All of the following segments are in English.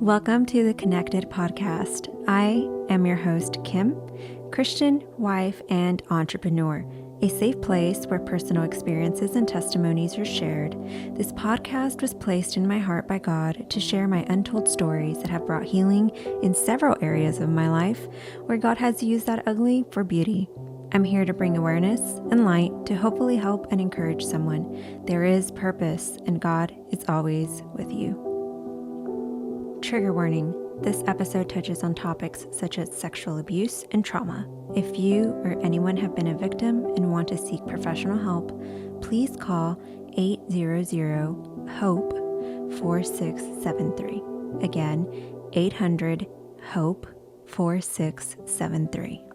Welcome to the Connected Podcast. I am your host, Kim, Christian, wife, and entrepreneur, a safe place where personal experiences and testimonies are shared. This podcast was placed in my heart by God to share my untold stories that have brought healing in several areas of my life where God has used that ugly for beauty. I'm here to bring awareness and light to hopefully help and encourage someone. There is purpose, and God is always with you. Trigger warning. This episode touches on topics such as sexual abuse and trauma. If you or anyone have been a victim and want to seek professional help, please call 800-HOPE-4673. Again, 800-HOPE-4673.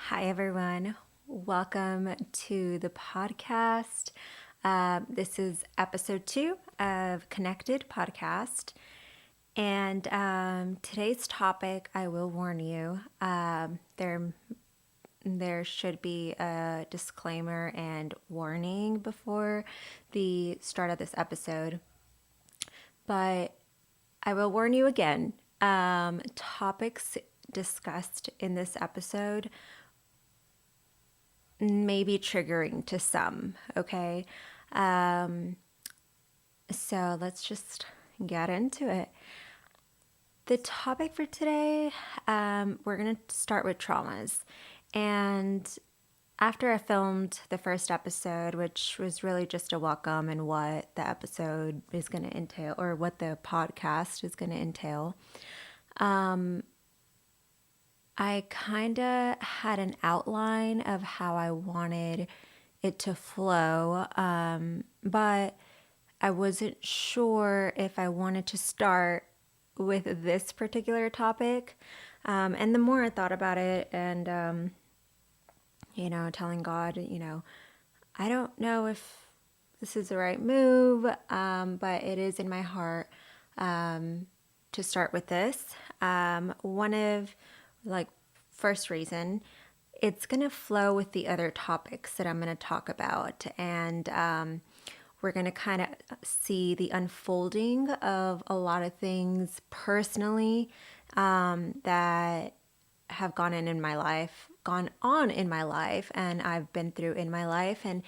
Hi, everyone. Welcome to the podcast. This is episode 2 of Connected Podcast. And today's topic, I will warn you, there should be a disclaimer and warning before the start of this episode. But I will warn you again, topics discussed in this episode may be triggering to some, okay? So let's just get into it. The topic for today, we're going to start with traumas. And after I filmed the first episode, which was really just a welcome and what the episode is going to entail, or what the podcast is going to entail, I kind of had an outline of how I wanted it to flow, but I wasn't sure if I wanted to start with this particular topic. And the more I thought about it and, telling God, I don't know if this is the right move, but it is in my heart to start with this. One of, first reason, it's going to flow with the other topics that I'm going to talk about. And we're going to kind of see the unfolding of a lot of things personally that have gone on in my life, and I've been through in my life, and,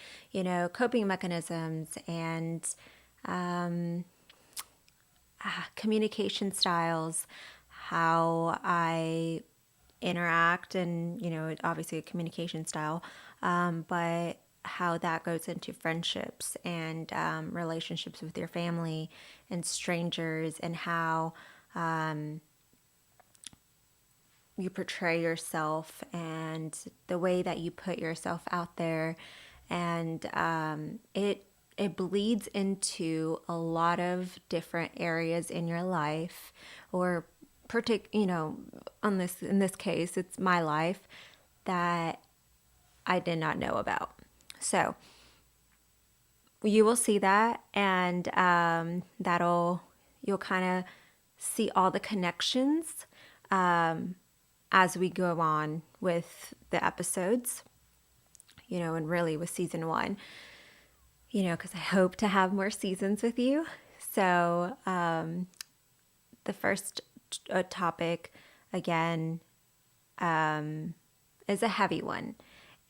coping mechanisms and communication styles, how I interact, and, obviously a communication style, but how that goes into friendships and relationships with your family and strangers, and how you portray yourself and the way that you put yourself out there. And it bleeds into a lot of different areas in your life, or in this case, it's my life that I did not know about. So you will see that, and you'll kind of see all the connections as we go on with the episodes, and really with season 1, because I hope to have more seasons with you. So the first topic, again, is a heavy one.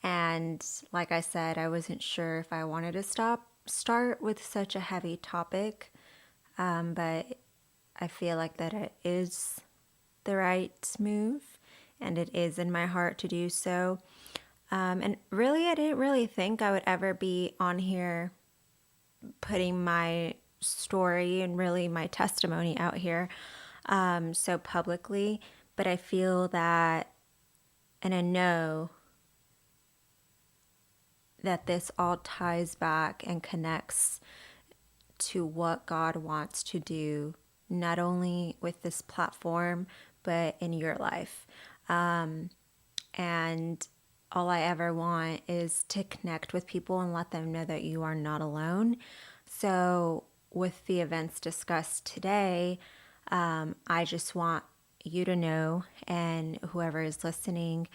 And like I said, I wasn't sure if I wanted to start with such a heavy topic, but I feel like that it is the right move, and it is in my heart to do so. And really, I didn't really think I would ever be on here putting my story and really my testimony out here so publicly, but I feel that, and I know that this all ties back and connects to what God wants to do, not only with this platform, but in your life. And all I ever want is to connect with people and let them know that you are not alone. So with the events discussed today, I just want you to know, and whoever is listening,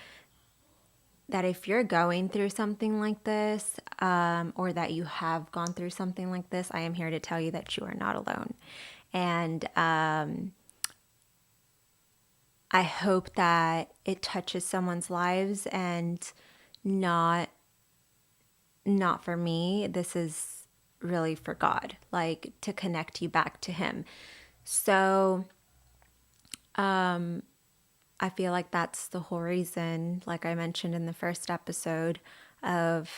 that if you're going through something like this, or that you have gone through something like this, I am here to tell you that you are not alone. And I hope that it touches someone's lives, and not for me. This is really for God, like to connect you back to Him. So I feel like that's the whole reason, like I mentioned in the first episode of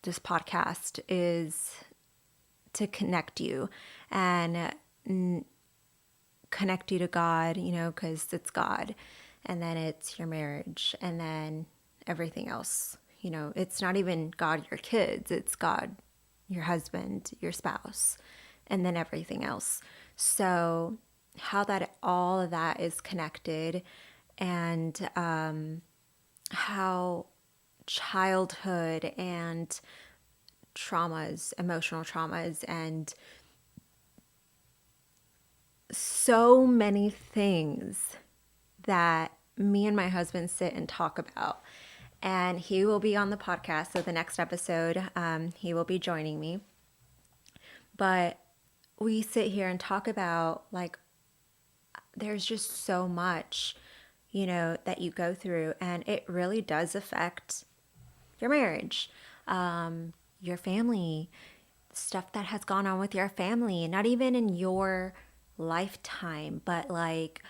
this podcast, is to connect you and connect you to God, because it's God. And then it's your marriage. And then everything else. It's not even God, your kids. It's God, your husband, your spouse, and then everything else. So how that all of that is connected, and how childhood and traumas, emotional traumas, and so many things that me and my husband sit and talk about. And he will be on the podcast. So the next episode, he will be joining me. But we sit here and talk about, like, there's just so much, that you go through. And it really does affect your marriage, your family, stuff that has gone on with your family, not even in your lifetime, but like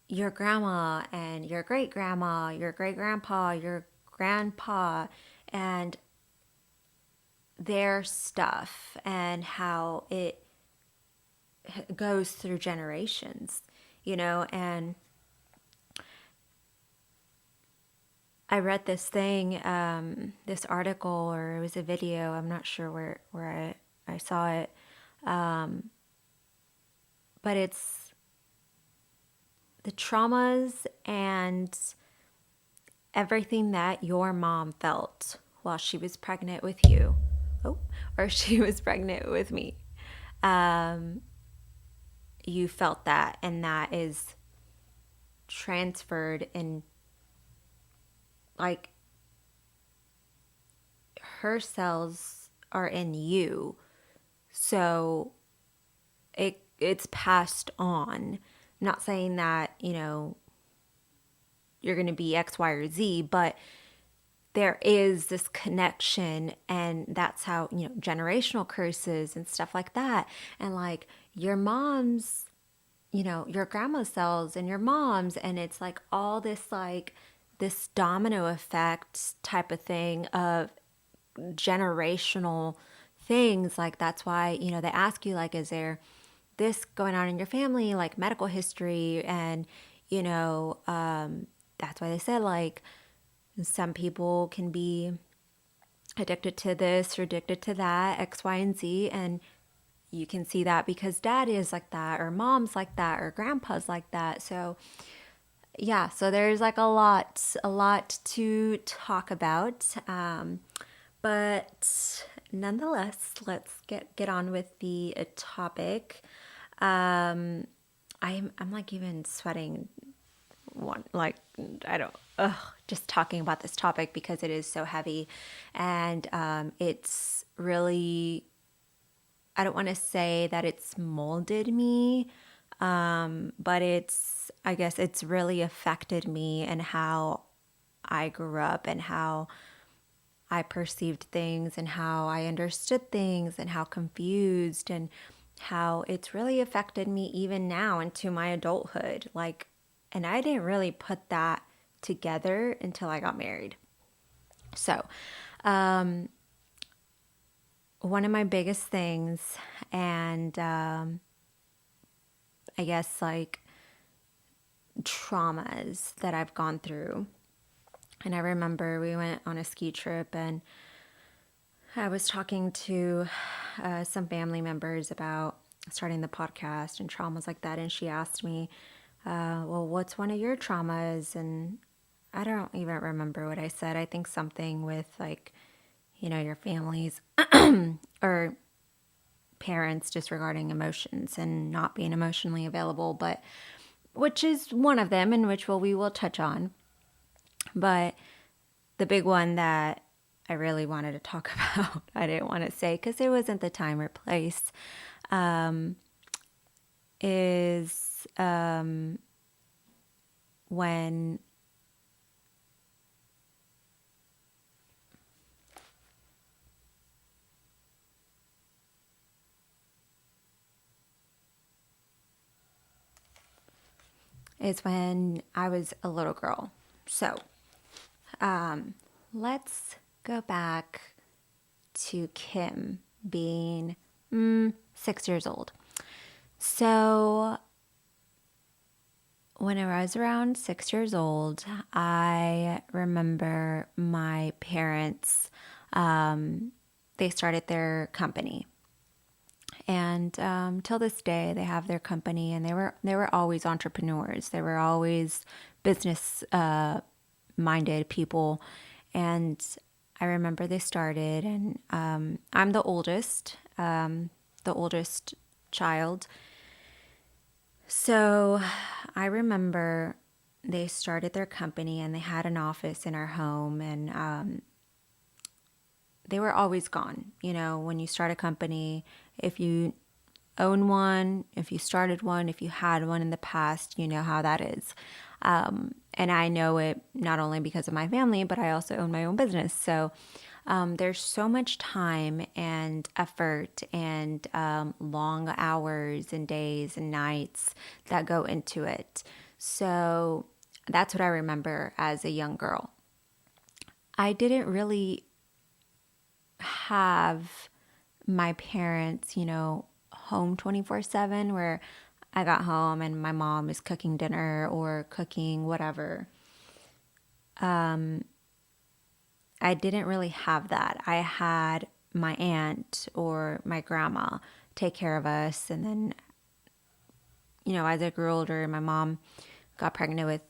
your grandma and your great grandma, your great grandpa, your grandpa, and their stuff, and how it goes through generations, and I read this thing, this article, or it was a video. I'm not sure where I saw it. But it's the traumas and everything that your mom felt while she was pregnant with you. Or she was pregnant with me. You felt that, and that is transferred in, like, her cells are in you. So it's passed on. I'm not saying that, you're going to be X, Y, or Z, but there is this connection, and that's how, generational curses and stuff like that. And like your mom's, your grandma's cells and your mom's, and it's like all this, like this domino effect type of thing of generational things. Like that's why, they ask you, like, is there this going on in your family, like medical history? And, that's why they said, like, some people can be addicted to this or addicted to that, X, Y, and Z. And you can see that because dad is like that, or mom's like that, or grandpa's like that. So yeah, so there's like a lot to talk about. But nonetheless, let's get on with the topic. I'm like even sweating. I don't, just talking about this topic because it is so heavy, and it's really, I don't want to say that it's molded me, but I guess it's really affected me and how I grew up and how I perceived things and how I understood things and how confused, and how it's really affected me even now into my adulthood. Like, and I didn't really put that together until I got married. So, one of my biggest things, and I guess like traumas that I've gone through. And I remember we went on a ski trip, and I was talking to some family members about starting the podcast and traumas like that. And she asked me, well, what's one of your traumas? And I don't even remember what I said. I think something with like, your families or parents disregarding emotions and not being emotionally available, but which is one of them, and which we will touch on. But the big one that I really wanted to talk about, I didn't want to say because it wasn't the time or place, is when I was a little girl. So let's go back to Kim being 6 years old. So when I was around 6 years old, I remember my parents, they started their company. And till this day, they have their company, and they were always entrepreneurs. They were always business minded people. And I remember they started, and I'm the oldest child. So I remember they started their company, and they had an office in our home, and they were always gone. You know, when you start a company, if you own one, if you started one, if you had one in the past, you know how that is. And I know it not only because of my family, but I also own my own business. So there's so much time and effort and long hours and days and nights that go into it. So that's what I remember as a young girl. I didn't really have my parents, home 24/7 where I got home and my mom is cooking dinner or cooking whatever. I didn't really have that. I had my aunt or my grandma take care of us. And then, as I grew older, my mom got pregnant with,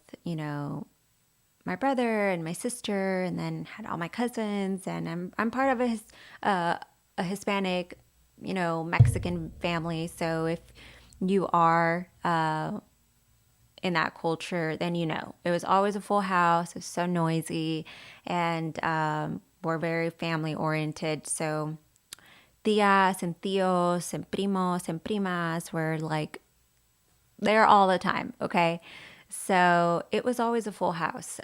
my brother and my sister, and then had all my cousins. And I'm part of a Hispanic, Mexican family. So if you are in that culture, then it was always a full house. It was so noisy, and we're very family oriented. So tias and tios and primos and primas were like there all the time. Okay, so it was always a full house.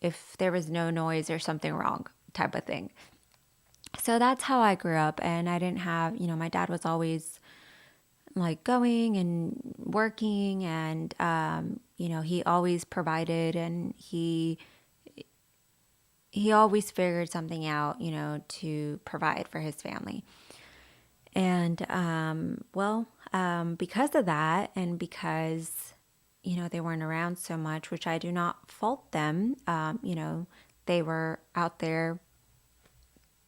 If there was no noise or something wrong, type of thing. So that's how I grew up, and I didn't have, my dad was always like going and working, and he always provided, and he always figured something out, to provide for his family. And because of that, and because they weren't around so much, which I do not fault them, they were out there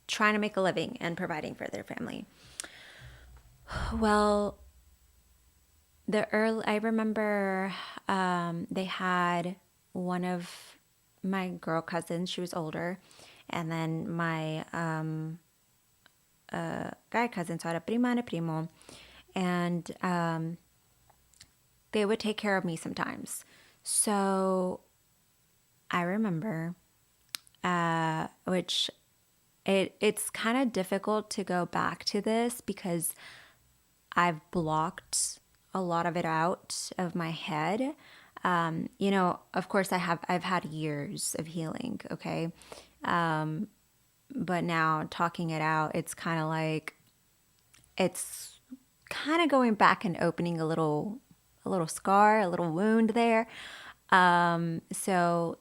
trying to make a living and providing for their family. Well, I remember they had one of my girl cousins. She was older, and then my guy cousin, so I had a prima and a primo, and they would take care of me sometimes. So I remember, which it's kind of difficult to go back to this because I've blocked a lot of it out of my head. Of course I've had years of healing, okay? But now talking it out, it's kind of like, it's kind of going back and opening a little scar, a little wound there. So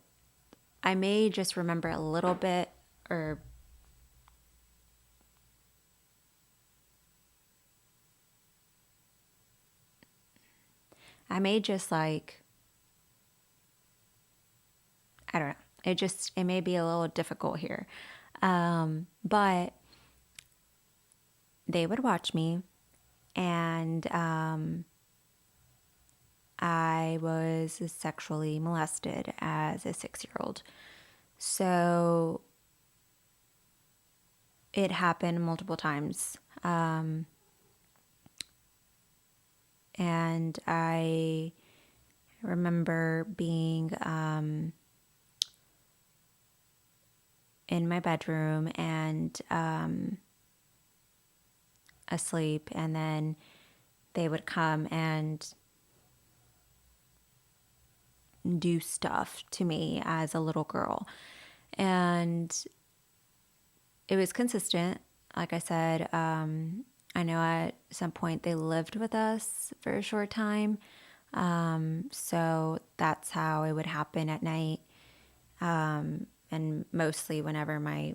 I may just remember a little bit, or I may just like, I don't know. It may be a little difficult here. But they would watch me, and I was sexually molested as a 6-year-old. So it happened multiple times. And I remember being in my bedroom, and asleep, and then they would come and do stuff to me as a little girl. And it was consistent. Like I said, I know at some point they lived with us for a short time. So that's how it would happen at night. And mostly whenever my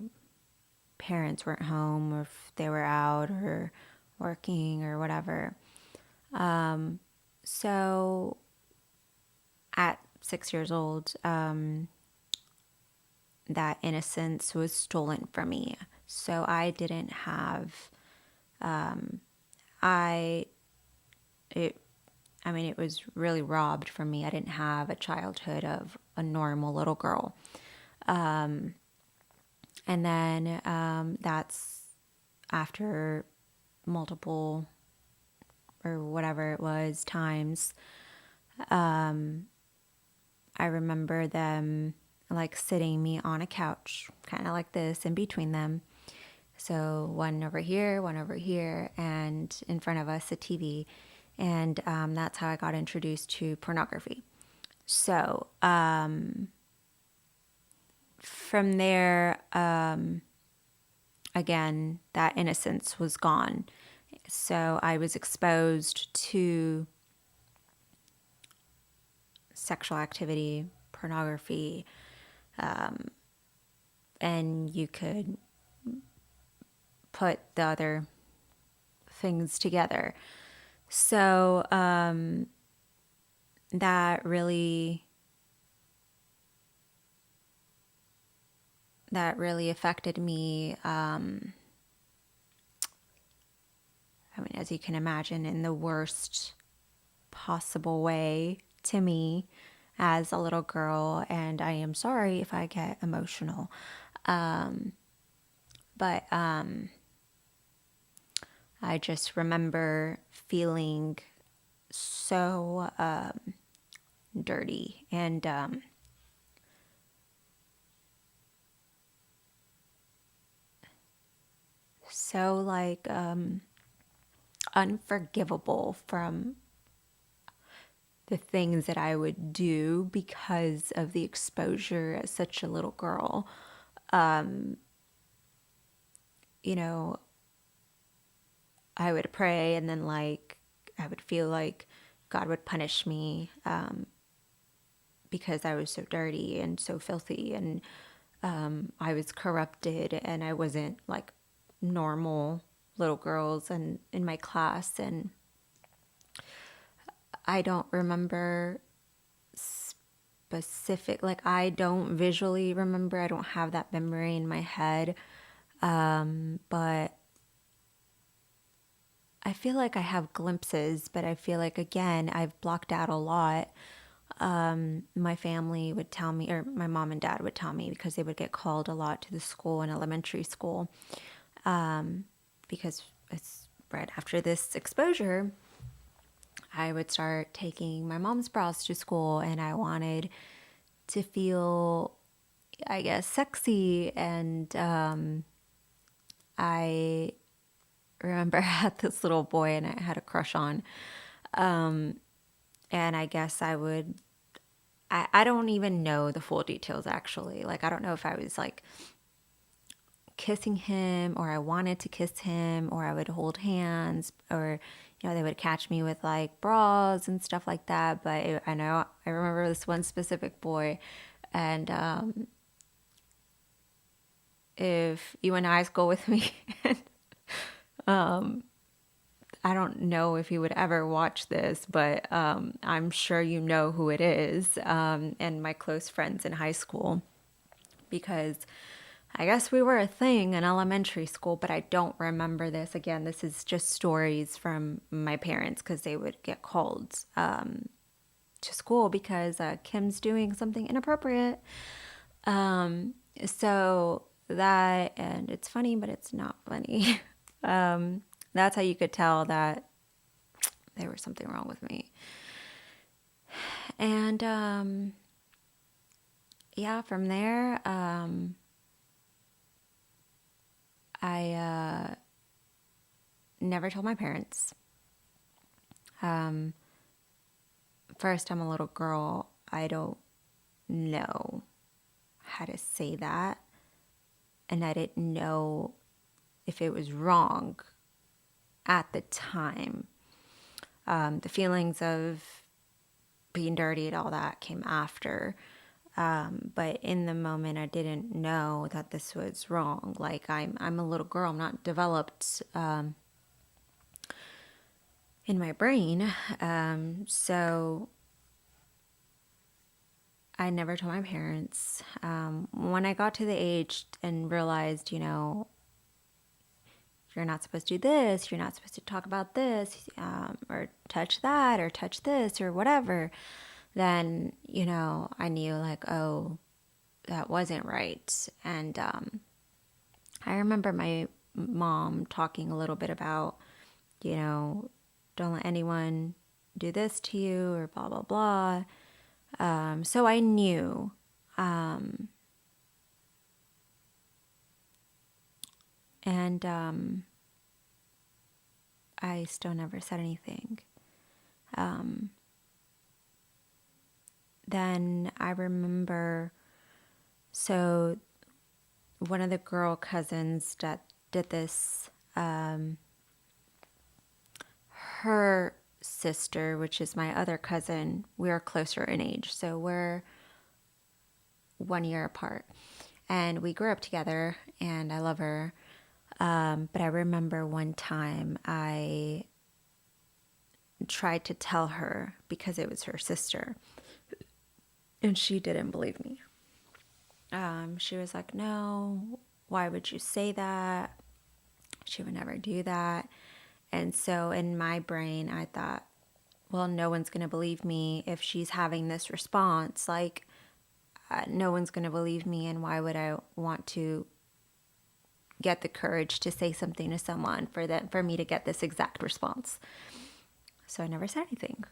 parents weren't home, or if they were out or working or whatever. So at 6 years old, that innocence was stolen from me. So I didn't have, I, it, I mean, it was really robbed from me. I didn't have a childhood of a normal little girl. And then that's after multiple or whatever it was times. I remember them like sitting me on a couch, kind of like this, in between them. So one over here, and in front of us a TV. And that's how I got introduced to pornography. So from there, again, that innocence was gone. So I was exposed to sexual activity, pornography, and you could put the other things together. So that really affected me. I mean, as you can imagine, in the worst possible way to me as a little girl. And I am sorry if I get emotional. But I just remember feeling so dirty and so like unforgivable from the things that I would do because of the exposure as such a little girl. You know, I would pray, and then like I would feel like God would punish me because I was so dirty and so filthy, and I was corrupted, and I wasn't like normal little girls and in my class. And I don't remember specific, like I don't visually remember. I don't have that memory in my head. But I feel like I have glimpses, but I feel like, again, I've blocked out a lot. My family would tell me, or my mom and dad would tell me, because they would get called a lot to the school in elementary school. Because it's right after this exposure, I would start taking my mom's bras to school, and I wanted to feel, I guess, sexy. And I remember I had this little boy and I had a crush on. And I guess I don't even know the full details, actually. Like, I don't know if I was like kissing him, or I wanted to kiss him, or I would hold hands, or, they would catch me with like bras and stuff like that. But I remember this one specific boy, and if you went to high school with me, I don't know if he would ever watch this, but I'm sure you know who it is, and my close friends in high school, because I guess we were a thing in elementary school, but I don't remember this. Again, this is just stories from my parents, because they would get called to school because Kim's doing something inappropriate. So that, and it's funny, but it's not funny. That's how you could tell that there was something wrong with me. And yeah, from there, I never told my parents. First, I'm a little girl. I don't know how to say that. And I didn't know if it was wrong at the time. The feelings of being dirty and all that came after. But in the moment, I didn't know that this was wrong. Like I'm a little girl. I'm not developed in my brain. So I never told my parents. When I got to the age and realized, you're not supposed to do this, you're not supposed to talk about this, or touch that, or touch this, or whatever, then, I knew like, oh, that wasn't right. And I remember my mom talking a little bit about, don't let anyone do this to you, or blah, blah, blah. So I knew. And I still never said anything. Then I remember, so one of the girl cousins that did this, her sister, which is my other cousin, we're closer in age. So we're 1 year apart. And we grew up together, and I love her. But I remember one time I tried to tell her because it was her sister, and she didn't believe me. She was like, no, why would you say that? She would never do that. And so in my brain, I thought, well, no one's going to believe me if she's having this response. Like, no one's going to believe me, and why would I want to get the courage to say something to someone for me to get this exact response? So I never said anything.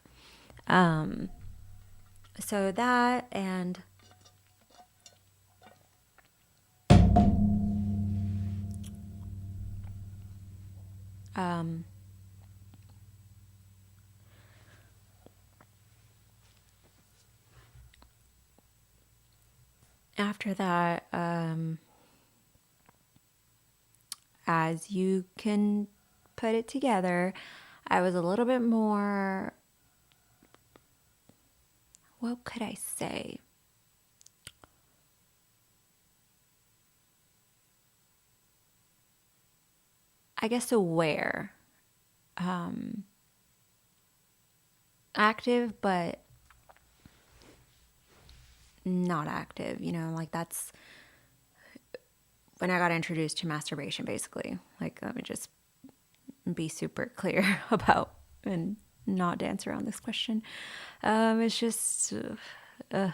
So that, and after that, as you can put it together, I was a little bit more, what could I say? I guess aware. Active, but not active. Like that's when I got introduced to masturbation, basically. Like, let me just be super clear about and not dance around this question. It's just, that's,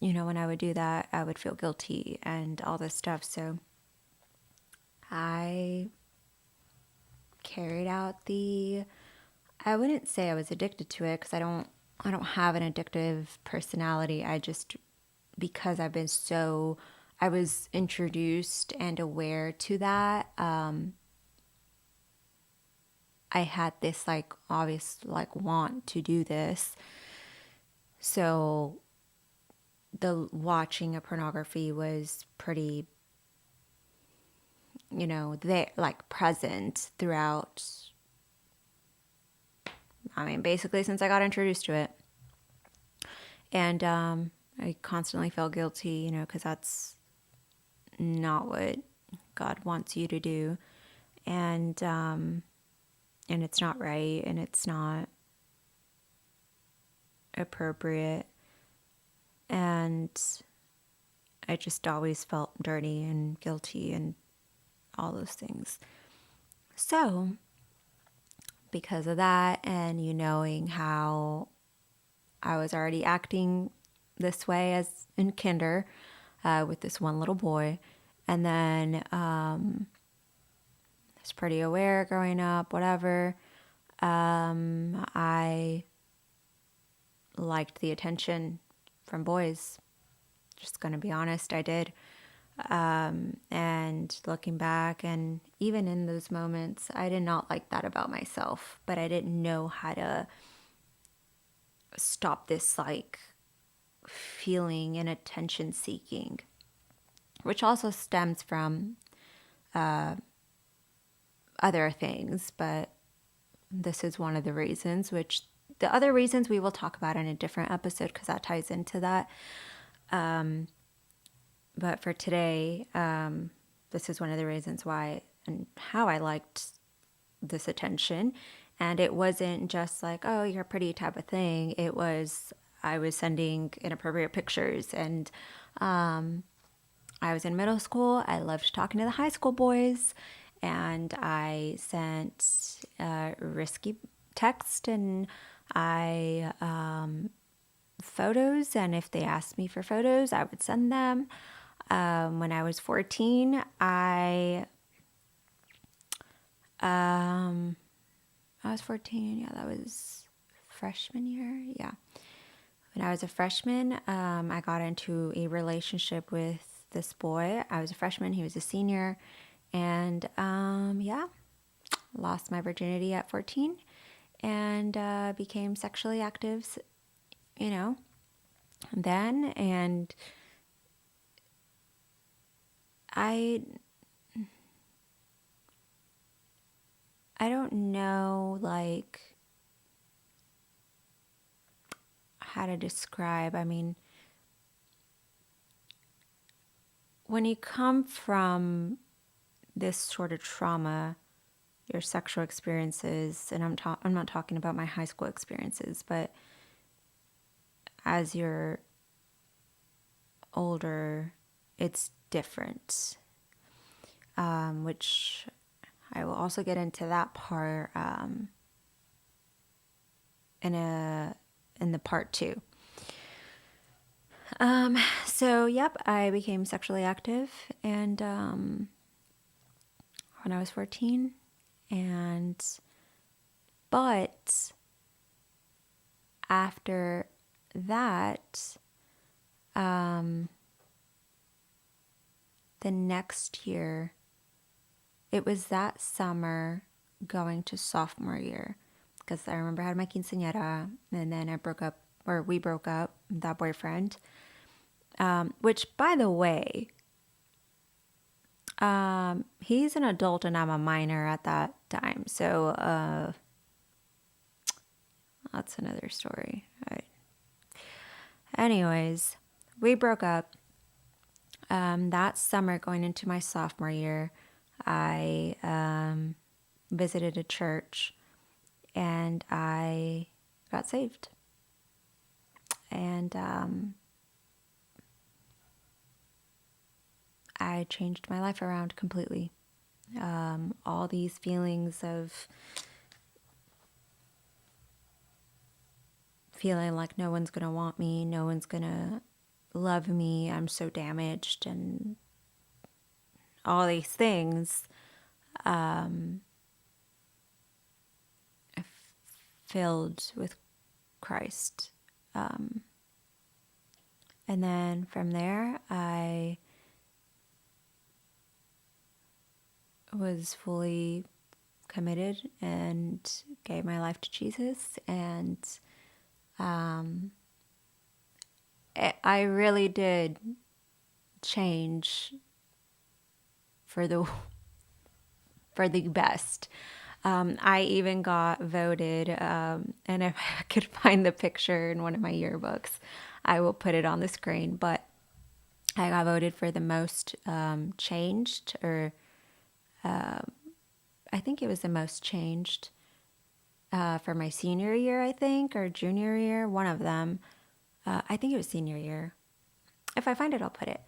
when I would do that, I would feel guilty and all this stuff. So I carried out I wouldn't say I was addicted to it, because I don't have an addictive personality. I just, because I was introduced and aware to that, I had this like obvious like want to do this. So the watching of pornography was pretty, there, like present throughout. I mean, basically since I got introduced to it. And I constantly felt guilty, because that's not what God wants you to do. And it's not right, and it's not appropriate. And I just always felt dirty and guilty and all those things. So because of that, and knowing how I was already acting this way as in kinder, with this one little boy, and then I was pretty aware growing up, whatever. I liked the attention from boys. Just gonna be honest, I did. And looking back, and even in those moments, I did not like that about myself, but I didn't know how to stop this like feeling and attention seeking, which also stems from other things, but this is one of the reasons, which the other reasons we will talk about in a different episode because that ties into that. But for today, this is one of the reasons why and how I liked this attention. And it wasn't just like, oh, you're pretty type of thing. It was, I was sending inappropriate pictures. And I was in middle school. I loved talking to the high school boys. And I sent risky text and I photos. And if they asked me for photos, I would send them. When I was 14, I was 14. Yeah, that was freshman year. Yeah. When I was a freshman, I got into a relationship with this boy. I was a freshman. He was a senior. And yeah, lost my virginity at 14 and became sexually active, then. And I don't know, like, how to describe. I mean, when you come from this sort of trauma, your sexual experiences, and I'm not talking about my high school experiences, but as you're older, it's different, which I will also get into that part in the part 2. So yep, I became sexually active and when I was 14, but after that, the next year, it was that summer going to sophomore year, because I remember I had my quinceañera, and then we broke up, that boyfriend, which, by the way, he's an adult and I'm a minor at that time, so that's another story. All right. Anyways, we broke up. That summer going into my sophomore year, I visited a church and I got saved. And I changed my life around completely. All these feelings of feeling like no one's going to want me, no one's going to love me, I'm so damaged, and all these things filled with Christ. And then from there, I was fully committed and gave my life to Jesus. And I really did change for the best. I even got voted, and if I could find the picture in one of my yearbooks, I will put it on the screen. But I got voted for the most changed, or I think it was the most changed for my senior year, I think, or junior year, one of them. I think it was senior year. If I find it, I'll put it.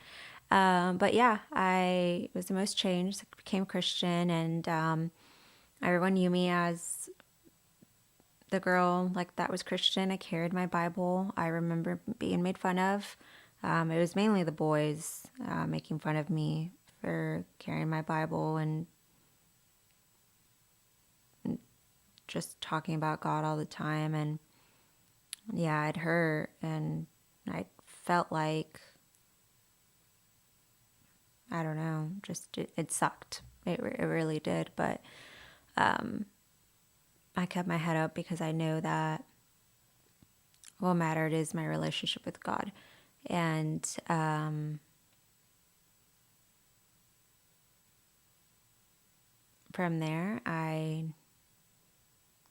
But yeah, I was the most changed, became Christian, and everyone knew me as the girl like that was Christian. I carried my Bible. I remember being made fun of. It was mainly the boys making fun of me for carrying my Bible and just talking about God all the time. And yeah, I'd hurt and I felt like I don't know, just it sucked. It really did. But I kept my head up because I know that what mattered is my relationship with God. And from there, I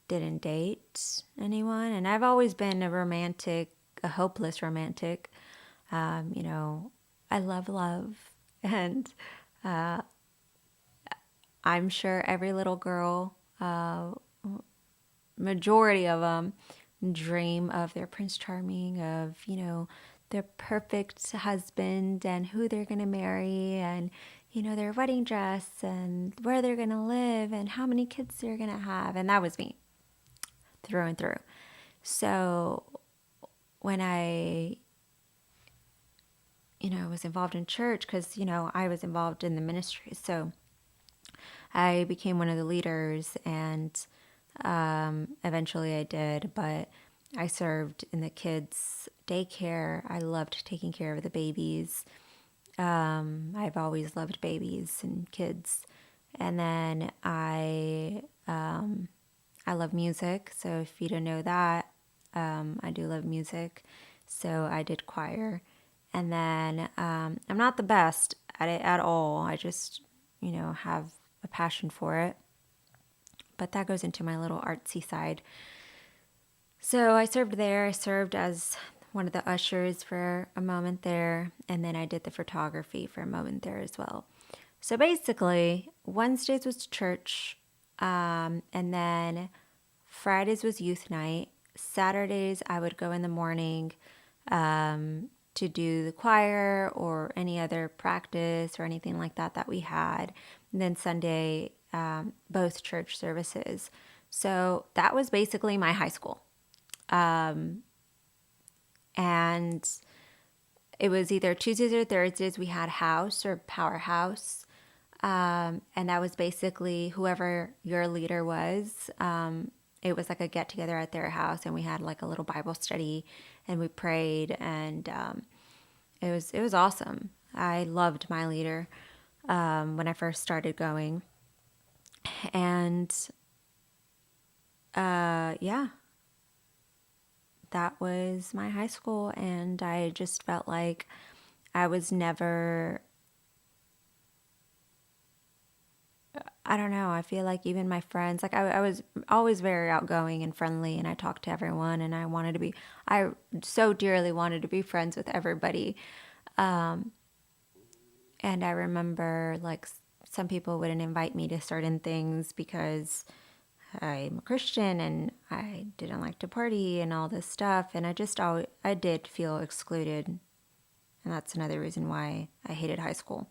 didn't date anyone. And I've always been a hopeless romantic. I love love. And I'm sure every little girl, majority of them, dream of their Prince Charming, of, their perfect husband and who they're going to marry and, their wedding dress and where they're going to live and how many kids they're going to have. And that was me through and through. So when I, was involved in church, because, I was involved in the ministry. So I became one of the leaders, and eventually I did, but I served in the kids' daycare. I loved taking care of the babies. I've always loved babies and kids. And then I love music. So if you don't know that, I do love music. So I did choir. And then I'm not the best at it at all. I just, have a passion for it. But that goes into my little artsy side. So I served there. I served as one of the ushers for a moment there. And then I did the photography for a moment there as well. So basically, Wednesdays was church. And then Fridays was youth night. Saturdays, I would go in the morning to do the choir or any other practice or anything like that we had. And then Sunday, both church services. So that was basically my high school. And it was either Tuesdays or Thursdays we had house or powerhouse. And that was basically whoever your leader was. It was like a get together at their house, and we had like a little Bible study, and we prayed, and it was awesome. I loved my leader when I first started going, and yeah, that was my high school, and I just felt like I was never. I don't know. I feel like even my friends, like I was always very outgoing and friendly, and I talked to everyone, and I so dearly wanted to be friends with everybody. And I remember like some people wouldn't invite me to certain things because I'm a Christian and I didn't like to party and all this stuff. And I did feel excluded. And that's another reason why I hated high school.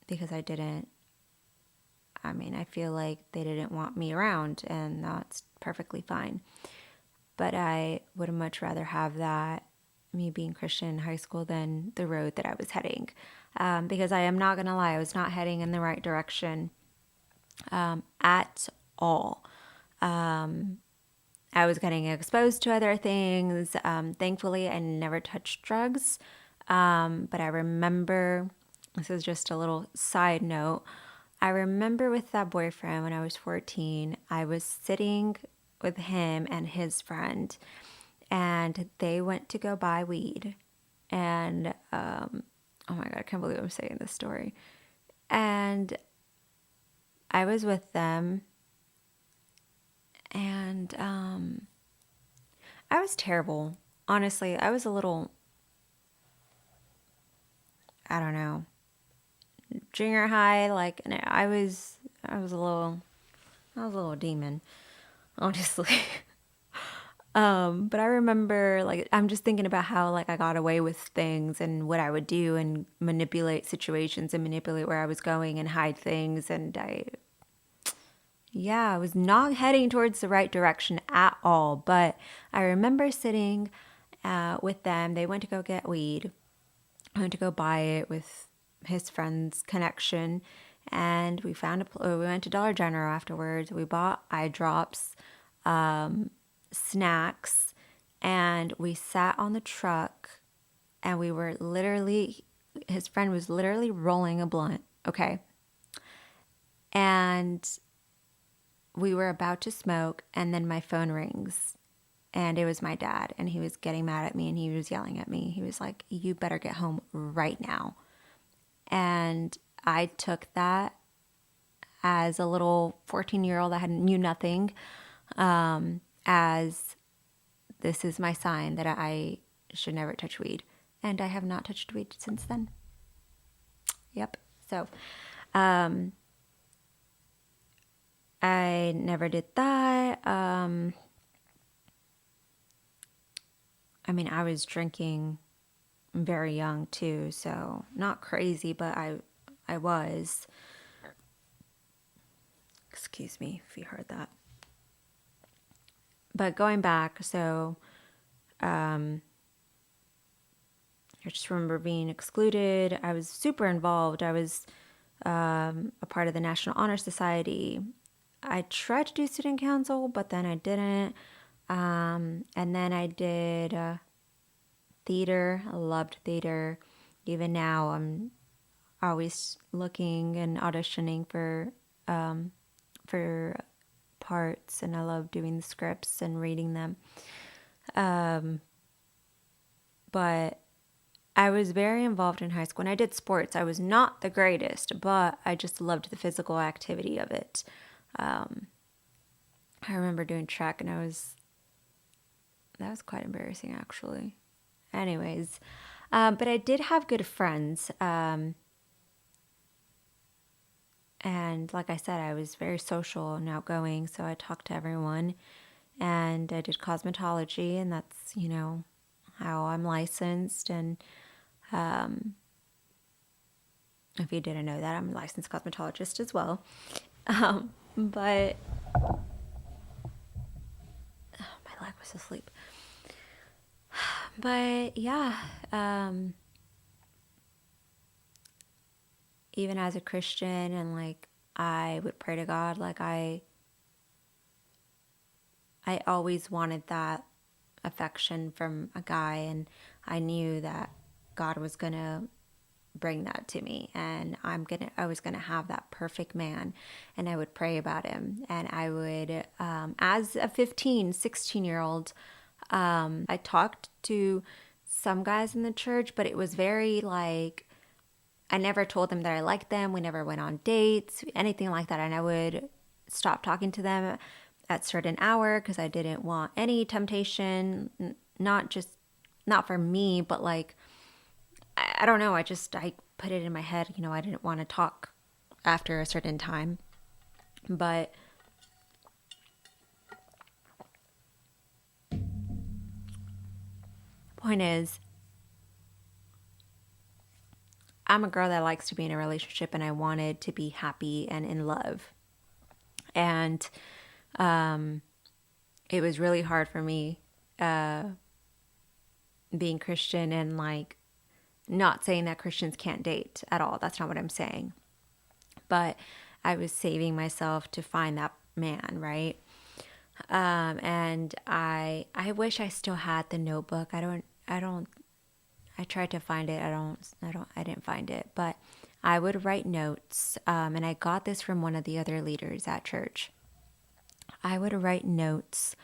Because I feel like they didn't want me around, and that's perfectly fine. But I would much rather have that, me being Christian in high school, than the road that I was heading. Because I am not going to lie, I was not heading in the right direction at all. I was getting exposed to other things. Thankfully, I never touched drugs. But I remember, this is just a little side note, I remember with that boyfriend when I was 14, I was sitting with him and his friend, and they went to go buy weed. And, oh my God, I can't believe I'm saying this story. And I was with them, and I was terrible. Honestly, I was a little, I don't know, junior high, like, and I was a little demon, honestly. But I remember, like, I'm just thinking about how, like, I got away with things and what I would do and manipulate situations and manipulate where I was going and hide things. And I was not heading towards the right direction at all. But I remember sitting with them. They went to go get weed. I went to go buy it with his friend's connection, and we went to Dollar General afterwards. We bought eye drops, snacks, and we sat on the truck and his friend was literally rolling a blunt, okay? And we were about to smoke, and then my phone rings, and it was my dad, and he was getting mad at me, and he was yelling at me. He was like, "You better get home right now." And I took that as a little 14-year-old that knew nothing, as this is my sign that I should never touch weed. And I have not touched weed since then. Yep. So, I never did that. I mean, I was drinking very young too, so not crazy, but I was. Excuse me if you heard that. But going back, so I just remember being excluded. I was super involved. I was a part of the National Honor Society. I tried to do student council, but then I didn't. And then I did theater. I loved theater. Even now, I'm always looking and auditioning for parts, and I love doing the scripts and reading them. But I was very involved in high school. When I did sports, I was not the greatest, but I just loved the physical activity of it. I remember doing track, and that was quite embarrassing, actually. Anyways, but I did have good friends. And like I said, I was very social and outgoing, so I talked to everyone. And I did cosmetology, and that's, how I'm licensed. And if you didn't know that, I'm a licensed cosmetologist as well. But my leg was asleep. But yeah, even as a Christian, and like I would pray to God, like I always wanted that affection from a guy, and I knew that God was gonna bring that to me, and I was gonna have that perfect man, and I would pray about him, and I would, as a 15, 16-year-old, I talked to some guys in the church, but it was very like, I never told them that I liked them. We never went on dates, anything like that. And I would stop talking to them at a certain hour because I didn't want any temptation, not for me, but like, I don't know. I put it in my head, I didn't want to talk after a certain time. But point is, I'm a girl that likes to be in a relationship, and I wanted to be happy and in love. And it was really hard for me being Christian, and like, not saying that Christians can't date at all. That's not what I'm saying. But I was saving myself to find that man, right? And I wish I still had the notebook. I tried to find it. I didn't find it, but I would write notes. And I got this from one of the other leaders at church. I would write notes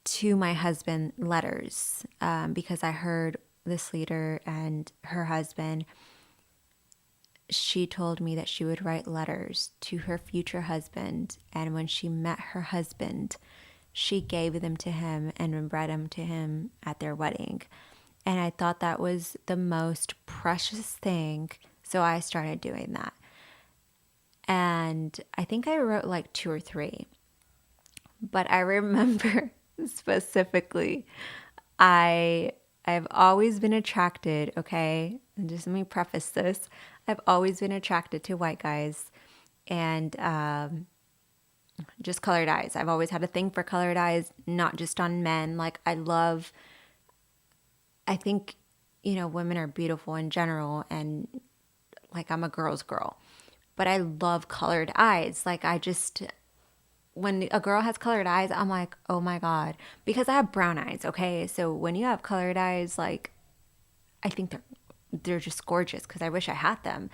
to my husband, letters, because I heard this leader and her husband, she told me that she would write letters to her future husband. And when she met her husband, she gave them to him and read them to him at their wedding. And I thought that was the most precious thing. So I started doing that. And I think I wrote like 2 or 3. But I remember specifically, I've always been attracted, okay? And just let me preface this. I've always been attracted to white guys, and just colored eyes. I've always had a thing for colored eyes, not just on men. Like, I think, women are beautiful in general, and like, I'm a girl's girl. But I love colored eyes. Like, when a girl has colored eyes, I'm like, oh my God. Because I have brown eyes, okay? So when you have colored eyes, like, I think they're just gorgeous because I wish I had them.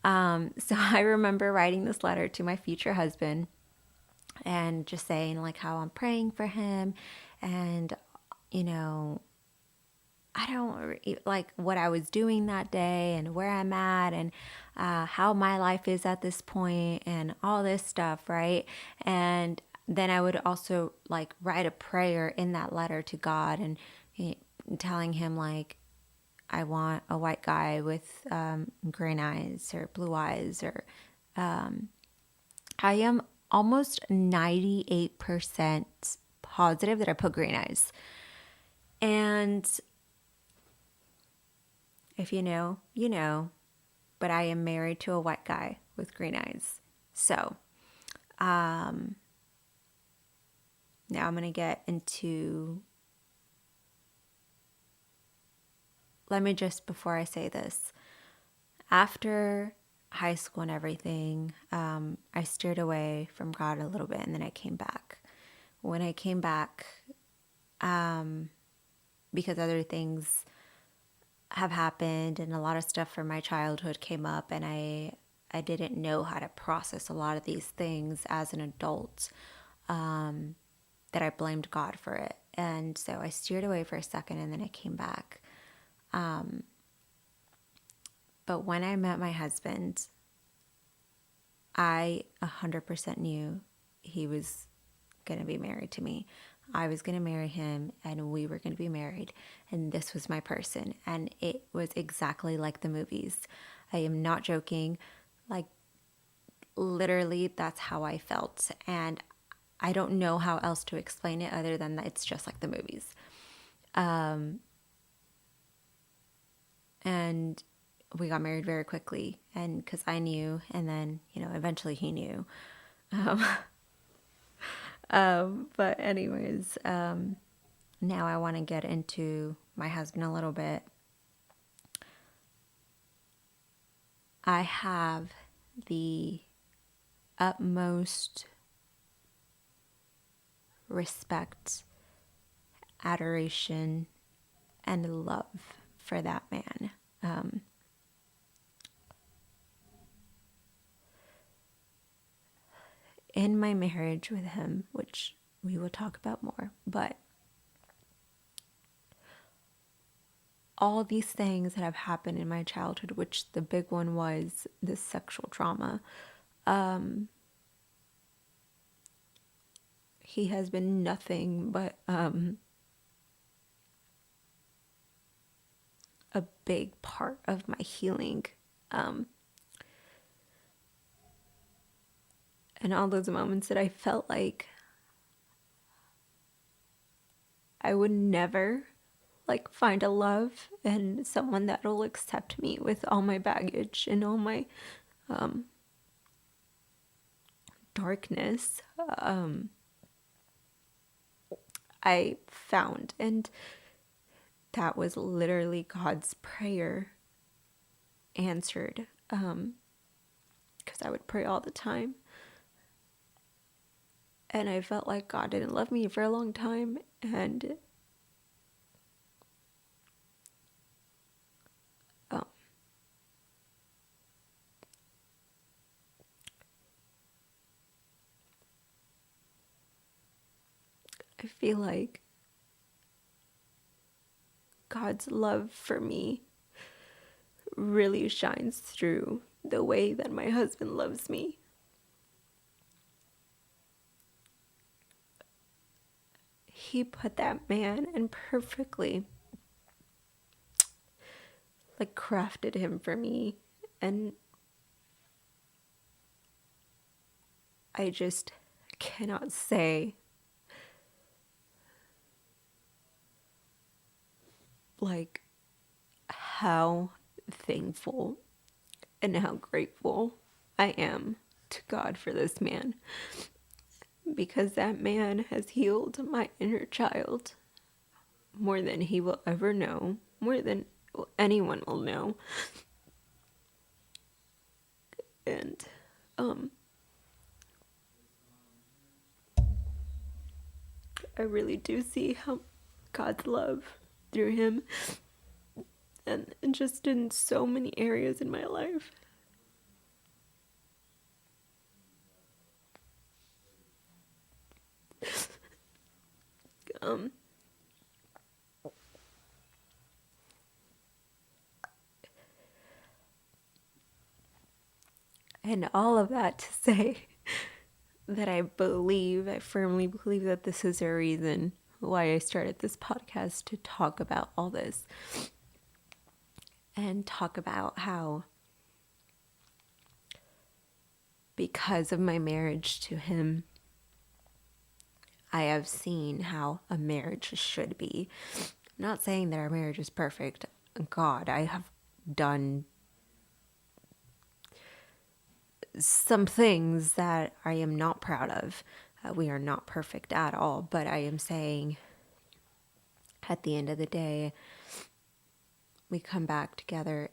So I remember writing this letter to my future husband and just saying like how I'm praying for him, and you know, I don't like what I was doing that day and where I'm at, and how my life is at this point and all this stuff, right? And then I would also like write a prayer in that letter to God, and telling him like, I want a white guy with green eyes or blue eyes, or I am almost 98% positive that I put green eyes. And if you know, you know, but I am married to a white guy with green eyes. So now I'm going to get into, let me just, before I say this, after high school and everything, I steered away from God a little bit, and then I came back. When I came back, because other things have happened and a lot of stuff from my childhood came up, and I didn't know how to process a lot of these things as an adult, that I blamed God for it. And so I steered away for a second, and then I came back. But when I met my husband, I 100% knew he was going to be married to me. I was going to marry him, and we were going to be married, and this was my person. And it was exactly like the movies. I am not joking. Like, literally, that's how I felt. And I don't know how else to explain it other than that it's just like the movies. And we got married very quickly, and because I knew, and then, you know, eventually he knew. But anyways, now I want to get into my husband a little bit. I have the utmost respect, adoration, and love for that man. In my marriage with him, which we will talk about more, but all these things that have happened in my childhood, which the big one was this sexual trauma, he has been nothing but a big part of my healing. And all those moments that I felt like I would never like find a love and someone that'll accept me with all my baggage and all my darkness, I found. And that was literally God's prayer answered, because I would pray all the time. And I felt like God didn't love me for a long time. And I feel like God's love for me really shines through the way that my husband loves me. He put that man and perfectly like crafted him for me, and I just cannot say like how thankful and how grateful I am to God for this man, because that man has healed my inner child more than he will ever know, more than anyone will know. And I really do see how God's love through him. and just in so many areas in my life. And all of that to say that I firmly believe that this is a reason why I started this podcast, to talk about all this and talk about how, because of my marriage to him, I have seen how a marriage should be. I'm not saying that our marriage is perfect. God, I have done some things that I am not proud of. We are not perfect at all, but I am saying at the end of the day, we come back together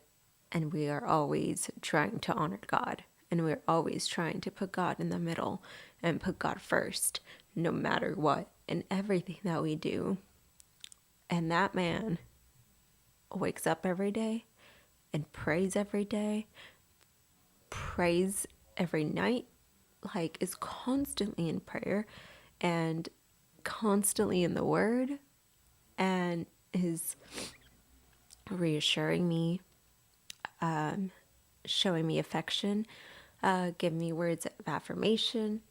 and we are always trying to honor God. And we're always trying to put God in the middle and put God first, no matter what, in everything that we do. And that man wakes up every day and prays every day, prays every night, like is constantly in prayer and constantly in the Word, and is reassuring me, showing me affection, giving me words of affirmation,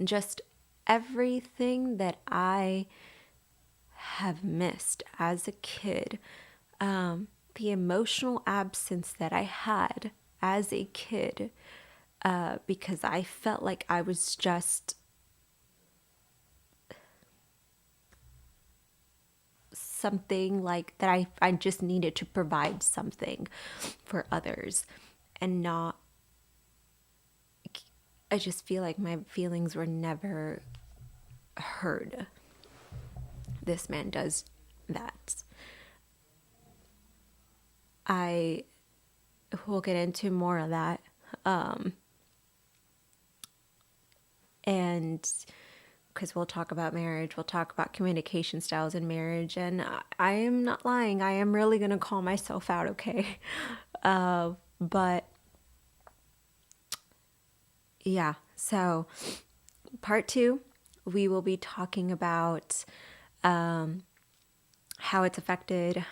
just everything that I have missed as a kid, the emotional absence that I had as a kid, because I felt like I was just something like that. I just needed to provide something for others and not, I just feel like my feelings were never heard. This man does that. I will get into more of that. And because we'll talk about marriage, we'll talk about communication styles in marriage. And I am not lying. I am really going to call myself out, okay? But yeah, so part 2, we will be talking about how it's affected,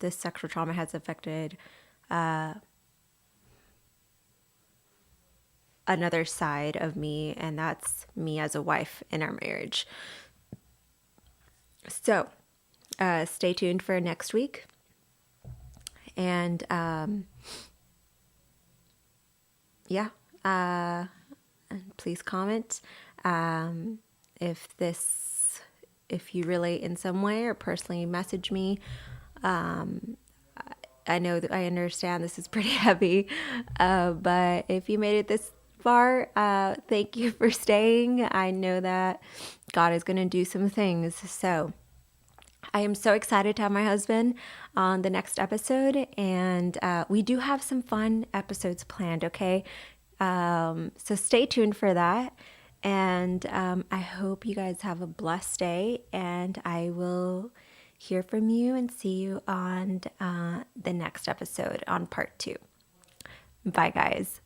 this sexual trauma has affected another side of me, and that's me as a wife in our marriage. So stay tuned for next week. And please comment if you relate in some way, or personally message me. I know that I understand this is pretty heavy, but if you made it this far, thank you for staying. I know that God is going to do some things. So I am so excited to have my husband on the next episode, and we do have some fun episodes planned, okay? So stay tuned for that, and I hope you guys have a blessed day, and I will hear from you and see you on the next episode on part 2. Bye, guys.